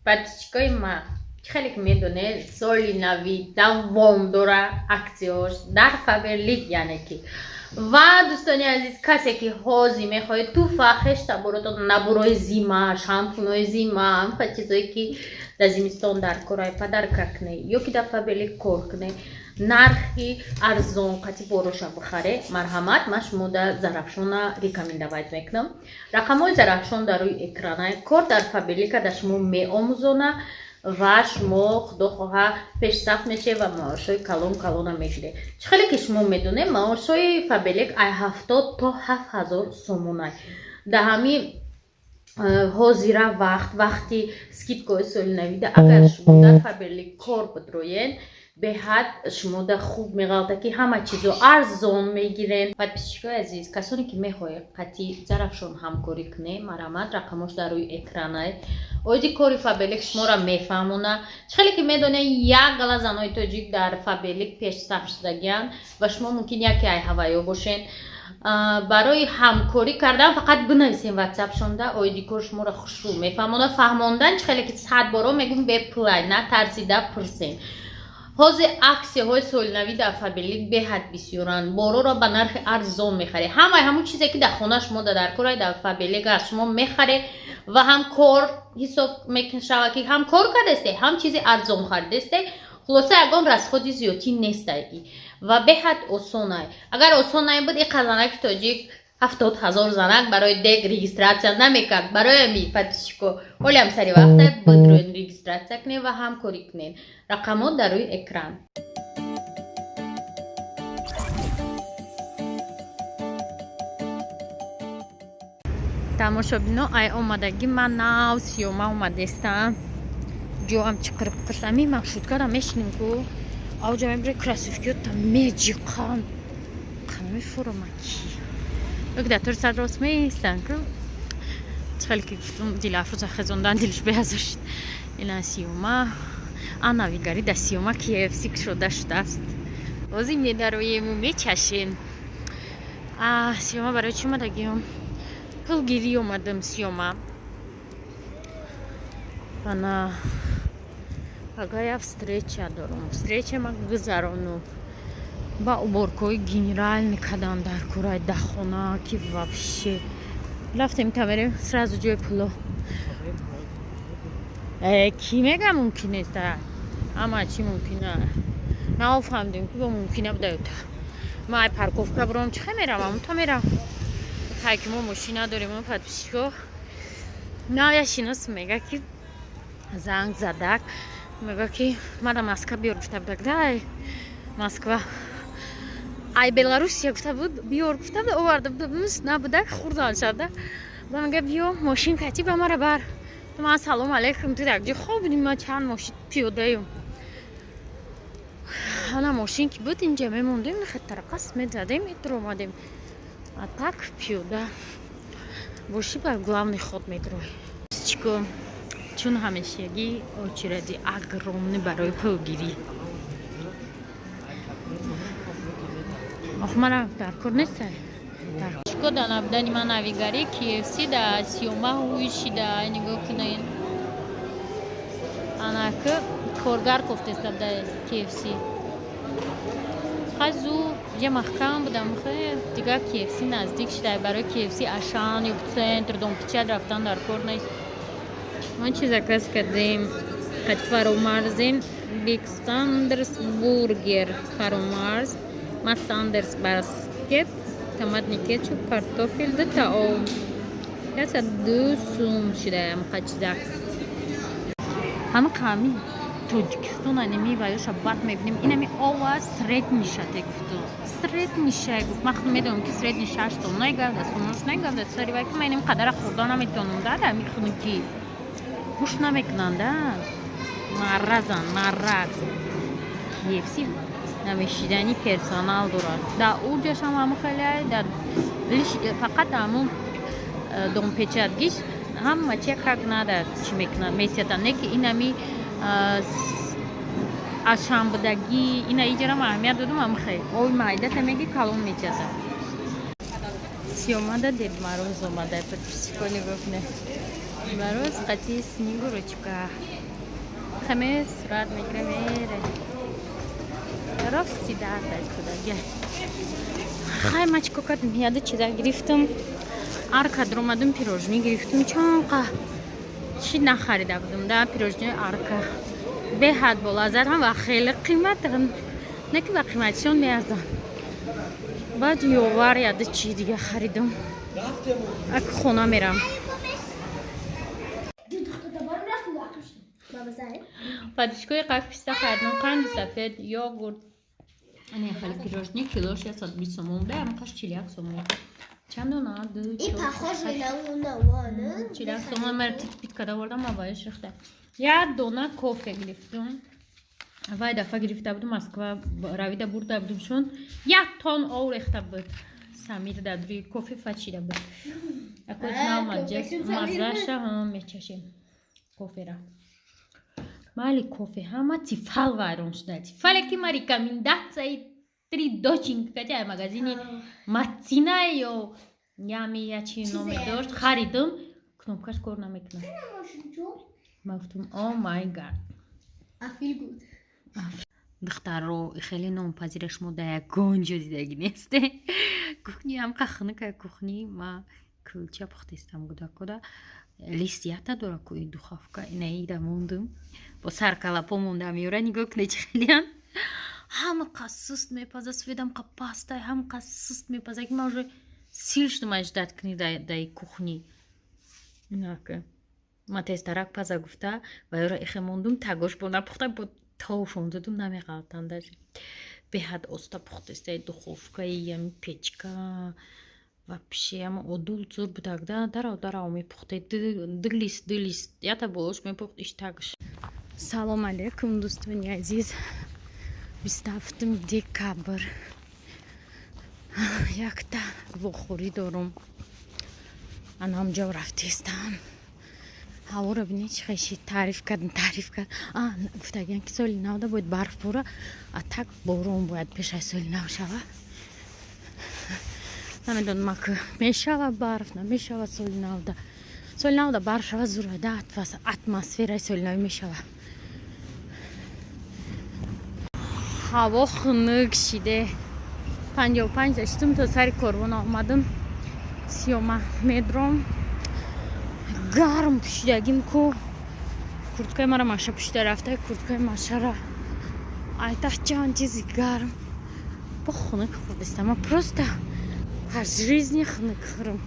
Подписчикой ма خیلی میدونه سالی نوی دوام داره اکسیوش در فابریک یعنی کی و دوستانی عزیز کسی که حاضی میخواد تو فخش تبرات نبروی زیما شامپونای زیما هم چیزایی که در زمستان در کارای پدر کنه یا که در فابریک کار کنه نرخی ارزان قطعی بروشا بخره مرحمت ما شما در زرافشان ریکامندوایت میکنم رقمای زرافشان در روی اکرانه کار در فابریک در شما می آموزونه و شما خدا خواه پیش صف میشه و معاشای کلون میگیره خیلی که شما میدونه معاشای فابریک 70 تا 7000 سومونه در همین حاضره وقتی سکیتکای سال نویده اگر شما در فابریک کار بدروین به حد شما در خوب میگالده که همه چیزو ارزان میگیرن подписчикای عزیز کسانی که میخواه قطعی زرافشان همکاری کنه مرحمت رقمش در روی اکرانه اویدی کاری فابریک شما را میفهمونه خیلی که میدونه یک گله زنای تاجیک در فابریک پیش صف شدگیان و شما ممکن یکی ای هوایی باشین برای همکاری کردن فقط بنویسین واتساپ شونده اویدی کار شما را خوشرو میفهمونه فهموندن خیلی که 100 بارا میگم بپلای نه ترسیده پرسین حاضر اکسی های سالنوی در فابریک به حد بسیارن بارو را به نرخ ارزان میخره همون چیزی که در خونه شما در کار در فابریک از شما میخره و هم کار حساب میکن شود که هم کار کردسته هم چیزی ارزان خریدسته خلاصه اگه رسخودی زیادی نیسته و به حد آسانه اگر آسانه بود این قزنک تاجیک 70,000 زنک برای دیگ ریجستراسیون نمیکرد برای می подписчику ولی هم سری وقت بدروین ریجستراسیون کنین و همکاری کنین رقمات در روی اکران тамошобино ай омадагӣ ман нав сиёма омадестам ҷоам чиқириб қирсами маршруткара мешинем ку авҷа мебире красивкиёта меҷиқан қамифурамаки когда тур сад рост меистан ку хеле ки гуфтум дилафрӯза хезондан дилш беазошид ина сиёма анавигари да сиёма KFC шуда шудааст ози медароему мечашен сиёма барои чӣ омадагиём пулгирӣ омадам сиёма ана агая встреча дорум встречама гузарону ба уборкои генеральный кадан дар курай дахона ки вообще рафтем тамерем сразу ҷои пуло ки мега мумкинист ама чи мумкина нафаҳмдем ки бо мумкина будаёта ма ай парковка бурам чихе мерам амута мерам хайки мо мошин надорем мо подписчико навя шинос мега ки занг задак мега ки мара москва биёр гуфта будак дай москва ай беларусия гуфта буд биёр гуфта буд оварда будамс набудак хурдан шада мега биё мошин кати ба мара бар ман салом алейкум ту якҷо хобидим ма чанд мошин пиёдаем ана мошин ки буд инҷа мемондем нахаттарақас медадем медромадем а так пиёда боши ба главный ход медрои чико чун ҳамешагӣ очиради огромный барои пулгирӣ мара дар кор нестай чико да набудани ман навигари KFC да сиёма ҳуишида нигоҳ кунед анаки коргар кофтестад да KFC хазу я махкам будам хе дига KFC наздик шида барои KFC ашан ё центр домпичад рафтан дар кор нест ман чи заказ кардем қад фаромарзин биг сандерс бургер фаромарз ма сандерс баскет томатный кетчуп картофель да таом яса 2 сум шидаям қачизак ҳама қами тоҷикистон анимиваёша бад мебинем инами ова среднишате гуфту средниша гуфт ман худ медонам ки средниша што негавдаст умош негавдаст саривай ки ман инам қадара хурда наметавонам дада мехунам ки гӯш намекунанд маразан мараз KFC навешидани персонал дорад дар уҷашам ҳамун хеле дар фақат ҳамун домпечадгиш ҳама чи как надо чӣ мекунад метиятанд не ки инами ашамбудагӣ ина иҷарам аҳамият додам ҳамун хел ои майдата меги калон метиятад сиёмада дед мароз омада подписчико нигоҳ кунед Бароз қати снегурочка. Хамес рад мигремере. Расти да куда. Хай мачко кардим. Яда чиза гирифтам. Арка дромадым пирожни гирифтам. Чанqa چی نخریده بودم در پیروزنی آرکا به حد بالا زدم و خیلی قیمت دارم نه که با قیمتشون میازدم بعد یوار یاد چی دیگه خریدم اک خونه میرم پادشکوی قف پیسته خریدم قند سفید یوگورت نه خیلی پیروزنی کیلوش 120 сомон да я макаш 40 сомон چند دونه این پخوش نوانه 40 сомон мер питкада бардам аввалиш рехта я дона кофе гирифтам аввал дафа гирифта будам москва равида бурда будам шун як тон ов рехта буд самир дадри кофе фачида буд акоч намаҷак мазаша ҳам мечашем кофера мали кофе ҳама тифал вайрон шуда тифале ки ма рекомендатсияи три доченьки катя магазини матина ё ями ячи номер дошт харидам кнопкаш кор намекунад ма гуфтам о май гад духтарро хеле номпазираш мо да ягон ҷо дидаги несте кухни ҳамқа хунука кухни ма кулча пухтистам гудакода листията дора кӯи духовка инаида мондум бо саркалапо монда меёра нигоҳ кунед чӣ хелеан ҳамақа суст мепаза светамқа пастай ҳамақа суст мепаза ки ма уже сил шудам аждад кунӣ даи кухни инака ма тестарак паза гуфта ва ёра ихе мондум тагош бо напухта бо тавшон дадум намеғалтандаш беҳад оста пухтастаи духовкаи ями печка вообще ама одул зур будагда дарав мепухте дилист ята болош мепухт иштагш салом алейкум дӯстони азиз 27 декабр якта вохӯрӣ дорум анамҷо рафтистам ҳаворо бинед чӣ хеши таъриф кард гуфтагиан ки соли навда бояд барф бора а так борон бояд пешаи соли нав шава намедонам ака мешава барф намешава соли навда барф шава зурада атмосфераи соли нави мешава ҳаво хунук шиде 55 даштум то сари корвон омадам сиёма медром гарм пӯшидагим ку курткаи мара маша пӯшида рафта курткаи машара айтах чанд чизи гарм бо хунук хӯрдистам ма просто аз жизни хунук хӯрам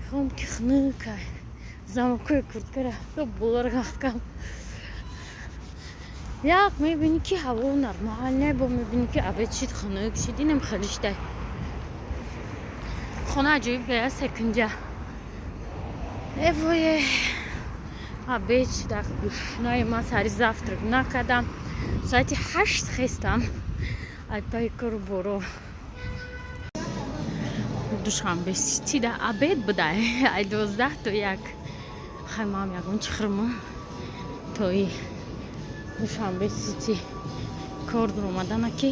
хом ки хунука замокои курткара то булоргахкам як мебини ки ҳаво нормалне бо мебини ки абед шид хунук шид инам хеле шидай хона аҷоиб гая секунҷа эвое абед шуда гушнаи ма сари завтрак накардам соати 8 хестам айтаи кору боро душанбе ситида абед будай ай 12 то як хаймам ягон чихӯрам тои душанбе сити кор дуромадана ки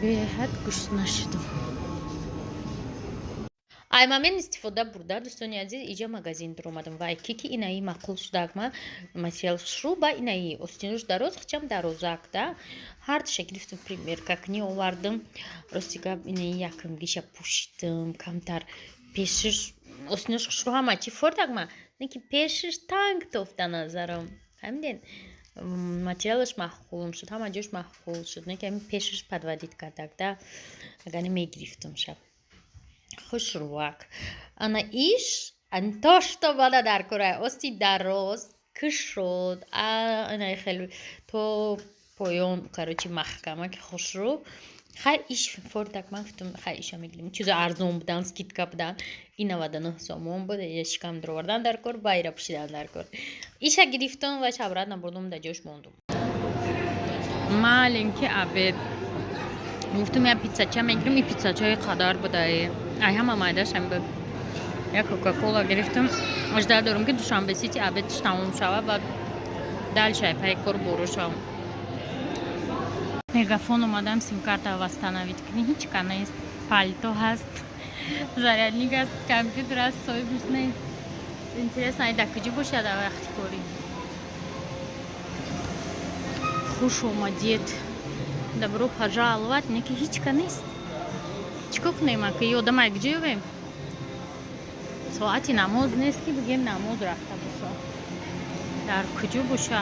беҳад гушна шудам айма мен истифода бурда дӯстони азиз иҷа магазин дуромадам ва кики инаи мақул шудагма материал шруба инаи остинош дароз хичам дарозак да ҳардуша гирифтам примерка кни овардам рости гап инаи якам гиша пӯшидам камтар пешиш остинош хушру ҳама чи фордагма не ки пешиш танг тофта назарам ҳамиден материалаш маъқулам шуд ҳама ҷош маъқул шуд не ки ҳамин пешиш подводит кардак да агар мегирифтам шаб хушруак ана иш то что бада дар кора ости дароз киш шуд анаи хеле то поён короче маҳкама ки хушру хай иш фордак ман гуфтам хай иша мегирем чизо арзон будан скидка будан и 99 сомон буд шикам дуровардан дар кор байра пӯшидан дар кор иша гирифтам ва шабрат набурдам да ҷош мондум маленки абед гуфтам я пиццача мегирем и пиццачаи қадар будаи ай ҳама майдашам буд я кока-кола гирифтам ажда дорам ки душанбе сити абедш тамом шава ва дал шайпаи кор боро шавам мегафон омадам симкарта восстановить книжка нест палто ҳаст зарядник аст компютер аст соибиш нест Интересно, айда куди бошад вақти кори. Хуш омадед. Добро пожаловать. Неки ҳичка нест. Чико кунем, ака ёдамай куҷоявем? Соати намоз нест ки бигем намоз рафта боша. Дар куҷо боша?